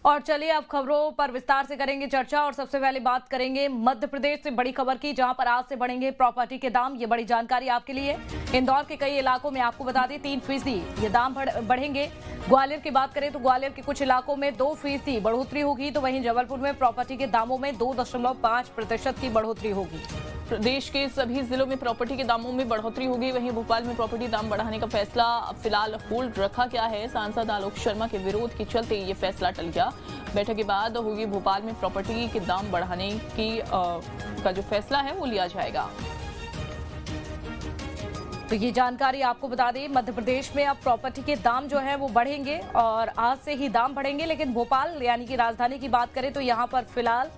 और चलिए अब खबरों पर विस्तार से करेंगे चर्चा और सबसे पहले बात करेंगे मध्य प्रदेश से बड़ी खबर की, जहां पर आज से बढ़ेंगे प्रॉपर्टी के दाम। ये बड़ी जानकारी आपके लिए। इंदौर के कई इलाकों में आपको बता दें 3% ये दाम बढ़ेंगे। ग्वालियर की बात करें तो ग्वालियर के कुछ इलाकों में 2% बढ़ोतरी होगी, तो वहीं जबलपुर में प्रॉपर्टी के दामों में 2.5% की बढ़ोतरी होगी। प्रदेश के सभी जिलों में प्रॉपर्टी के दामों में बढ़ोतरी होगी। वहीं भोपाल में प्रॉपर्टी दाम बढ़ाने का फैसला फिलहाल होल्ड रखा गया है। सांसद आलोक शर्मा के विरोध के चलते ये फैसला टल गया। बैठक के बाद होगी भोपाल में प्रॉपर्टी के दाम बढ़ाने की का जो फैसला है वो लिया जाएगा। तो ये जानकारी आपको बता दें, मध्य प्रदेश में अब प्रॉपर्टी के दाम जो है वो बढ़ेंगे और आज से ही दाम बढ़ेंगे। लेकिन भोपाल यानी कि राजधानी की बात करें तो यहाँ पर फिलहाल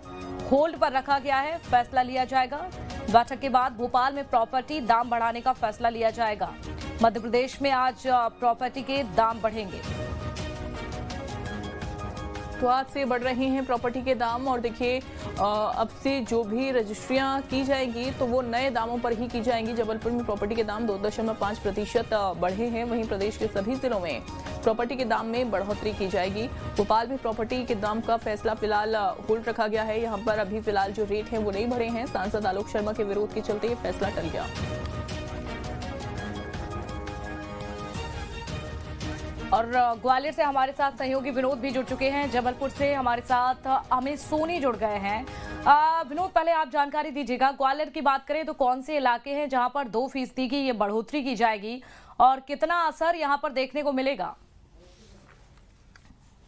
होल्ड पर रखा गया है, फैसला लिया जाएगा। बैठक के बाद भोपाल में प्रॉपर्टी दाम बढ़ाने का फैसला लिया जाएगा। मध्य प्रदेश में आज प्रॉपर्टी के दाम बढ़ेंगे। तो आज से बढ़ रहे हैं प्रॉपर्टी के दाम और देखिए अब से जो भी रजिस्ट्रियां की जाएंगी तो वो नए दामों पर ही की जाएंगी। जबलपुर में प्रॉपर्टी के दाम 2.5% बढ़े हैं। वहीं प्रदेश के सभी जिलों में प्रॉपर्टी के दाम में बढ़ोतरी की जाएगी। भोपाल में प्रॉपर्टी के दाम का फैसला फिलहाल होल्ड रखा गया है। यहाँ पर अभी फिलहाल जो रेट है वो नहीं बढ़े हैं। सांसद आलोक शर्मा के विरोध के चलते ये फैसला टल गया। और ग्वालियर से हमारे साथ सहयोगी विनोद भी जुड़ चुके हैं। जबलपुर से हमारे साथ अमित सोनी जुड़ गए हैं। विनोद, पहले आप जानकारी दीजिएगा, ग्वालियर की बात करें तो कौन से इलाके हैं जहां पर 2% की ये बढ़ोतरी की जाएगी और कितना असर यहां पर देखने को मिलेगा?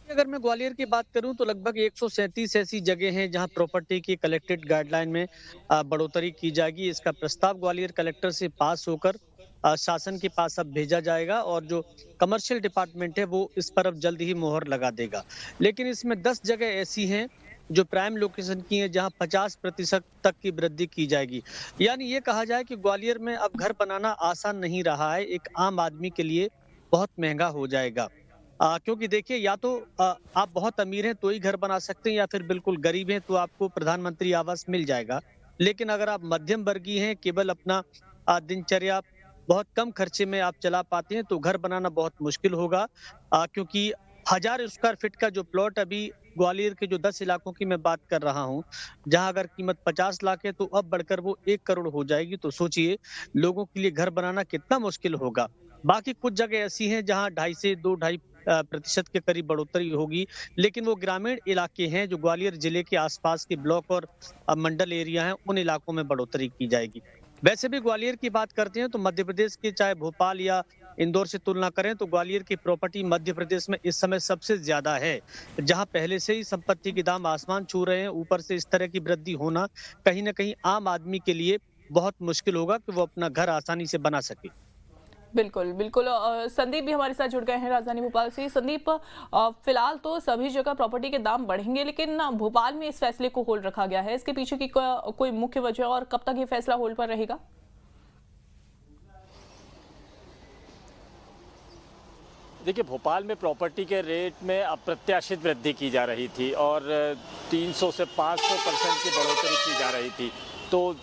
अगर मैं ग्वालियर की बात करूं तो लगभग 137 ऐसी जगह हैं जहां प्रॉपर्टी की कलेक्टेड गाइडलाइन में बढ़ोतरी की जाएगी। इसका प्रस्ताव ग्वालियर कलेक्टर से पास होकर शासन के पास अब भेजा जाएगा और जो कमर्शियल डिपार्टमेंट है वो इस पर अब जल्द ही मोहर लगा देगा। लेकिन इसमें 10 जगह ऐसी हैं जो प्राइम लोकेशन की हैं जहां 50% तक की वृद्धि की जाएगी। यानी ये कहा जाए कि ग्वालियर में अब घर बनाना आसान नहीं रहा है, एक आम आदमी के लिए बहुत महंगा हो जाएगा। क्योंकि देखिए, या तो आप बहुत अमीर हैं तो ही घर बना सकते हैं या फिर बिल्कुल गरीब हैं तो आपको प्रधानमंत्री आवास मिल जाएगा। लेकिन अगर आप मध्यम वर्गीय हैं, केवल अपना दिनचर्या बहुत कम खर्चे में आप चला पाते हैं तो घर बनाना बहुत मुश्किल होगा। क्योंकि 1000 स्क्वायर फीट का जो प्लॉट अभी ग्वालियर के जो 10 इलाकों की मैं बात कर रहा हूं, जहां अगर कीमत 50 लाख है तो अब बढ़कर वो 1 करोड़ हो जाएगी। तो सोचिए लोगों के लिए घर बनाना कितना मुश्किल होगा। बाकी कुछ जगह ऐसी हैं जहां 2.5 से 2.5% के करीब बढ़ोतरी होगी, लेकिन वो ग्रामीण इलाके हैं जो ग्वालियर जिले के आसपास के ब्लॉक और मंडल एरिया हैं, उन इलाकों में बढ़ोतरी की जाएगी। वैसे भी ग्वालियर की बात करते हैं तो मध्य प्रदेश के चाहे भोपाल या इंदौर से तुलना करें तो ग्वालियर की प्रॉपर्टी मध्य प्रदेश में इस समय सबसे ज्यादा है। जहां पहले से ही संपत्ति के दाम आसमान छू रहे हैं, ऊपर से इस तरह की वृद्धि होना कहीं ना कहीं आम आदमी के लिए बहुत मुश्किल होगा कि वो अपना घर आसानी से बना सके। बिल्कुल बिल्कुल। संदीप भी हमारे साथ जुड़ गए हैं राजधानी भोपाल से। संदीप, फिलहाल तो सभी जगह प्रॉपर्टी के दाम बढ़ेंगे, लेकिन भोपाल में इस फैसले को होल्ड रखा गया है। इसके पीछे की कोई मुख्य वजह और कब तक ये फैसला होल्ड पर रहेगा? देखिए, भोपाल में प्रॉपर्टी के रेट में अप्रत्याशित वृद्धि की जा रही थी और 300 से 500% की बढ़ोतरी की जा रही थी। तो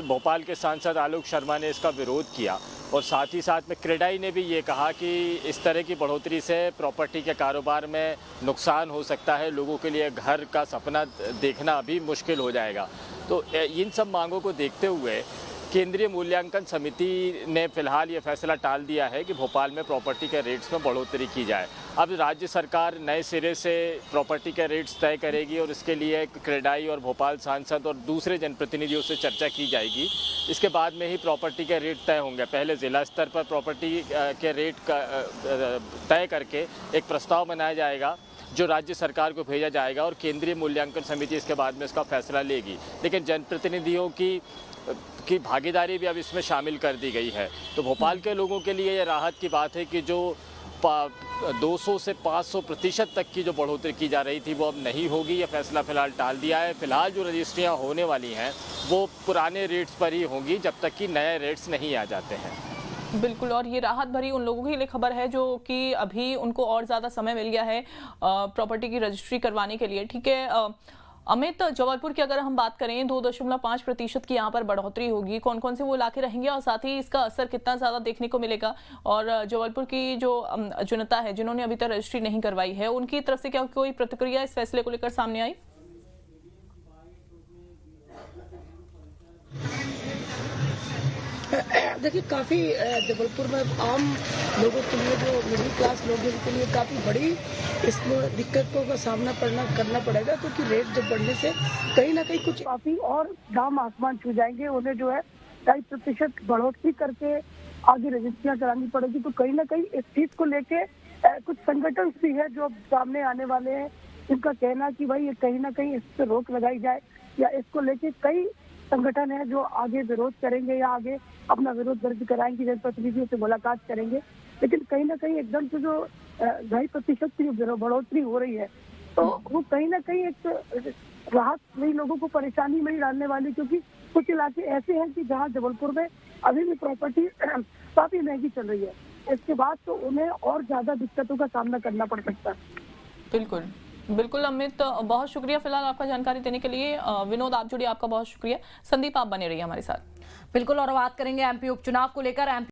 भोपाल के सांसद आलोक शर्मा ने इसका विरोध किया और साथ ही साथ में क्रेडाई ने भी ये कहा कि इस तरह की बढ़ोतरी से प्रॉपर्टी के कारोबार में नुकसान हो सकता है, लोगों के लिए घर का सपना देखना अभी मुश्किल हो जाएगा। तो इन सब मांगों को देखते हुए केंद्रीय मूल्यांकन समिति ने फिलहाल ये फैसला टाल दिया है कि भोपाल में प्रॉपर्टी के रेट्स में बढ़ोतरी की जाए। अब राज्य सरकार नए सिरे से प्रॉपर्टी के रेट्स तय करेगी और इसके लिए क्रेडाई और भोपाल सांसद और दूसरे जनप्रतिनिधियों से चर्चा की जाएगी। इसके बाद में ही प्रॉपर्टी के रेट तय होंगे। पहले ज़िला स्तर पर प्रॉपर्टी के रेट तय करके एक प्रस्ताव बनाया जाएगा जो राज्य सरकार को भेजा जाएगा और केंद्रीय मूल्यांकन समिति इसके बाद में इसका फैसला लेगी। लेकिन जनप्रतिनिधियों की भागीदारी भी अब इसमें शामिल कर दी गई है। तो भोपाल के लोगों के लिए ये राहत की बात है कि जो 200 से 500% तक की जो बढ़ोतरी की जा रही थी वो अब नहीं होगी। ये फैसला फिलहाल टाल दिया है। फिलहाल जो रजिस्ट्रियाँ होने वाली हैं वो पुराने रेट्स पर ही होंगी जब तक कि नए रेट्स नहीं आ जाते हैं। बिल्कुल, और ये राहत भरी उन लोगों के लिए खबर है जो कि अभी उनको और ज़्यादा समय मिल गया है प्रॉपर्टी की रजिस्ट्री करवाने के लिए। ठीक है, अमित, जबलपुर की अगर हम बात करें 2.5% की यहाँ पर बढ़ोतरी होगी, कौन कौन से वो इलाके रहेंगे और साथ ही इसका असर कितना ज्यादा देखने को मिलेगा? और जबलपुर की जो जनता है जिन्होंने अभी तक रजिस्ट्री नहीं करवाई है, उनकी तरफ से क्या कोई प्रतिक्रिया इस फैसले को लेकर सामने आई? देखिए, काफ़ी जबलपुर में आम लोगों के लिए, जो मिडिल क्लास लोग हैं, उनके लिए काफ़ी बड़ी इसमें दिक्कतों का सामना करना पड़ेगा, क्योंकि रेट जब बढ़ने से कहीं ना कहीं कुछ काफ़ी और दाम आसमान छू जाएंगे। उन्हें जो है 2.5% बढ़ोतरी करके आगे रजिस्ट्रियाँ करानी पड़ेगी। तो कहीं ना कहीं इस चीज़ को लेके कुछ संगठन भी है जो सामने आने वाले हैं, जिनका कहना है कि भाई ये कहीं ना कहीं इस पर रोक लगाई जाए, या इसको लेके कई संगठन है जो आगे विरोध करेंगे या आगे अपना विरोध दर्ज कराएंगे, जनप्रतिनिधियों से मुलाकात करेंगे। लेकिन कहीं ना कहीं एकदम से जो 2.5% की जो बढ़ोतरी हो रही है, तो वो कहीं ना कहीं एक राहत नहीं, लोगों को परेशानी में ही डालने वाली, क्योंकि कुछ इलाके ऐसे हैं कि जहाँ जबलपुर में अभी भी प्रॉपर्टी काफी महंगी चल रही है। इसके बाद तो उन्हें और ज्यादा दिक्कतों का सामना करना पड़ सकता है। बिल्कुल बिल्कुल अमित, बहुत शुक्रिया फिलहाल आपका जानकारी देने के लिए। विनोद, आप जुड़िए, आपका बहुत शुक्रिया। संदीप, आप बने रहिए हमारे साथ। बिल्कुल, और बात करेंगे एमपी उपचुनाव को लेकर।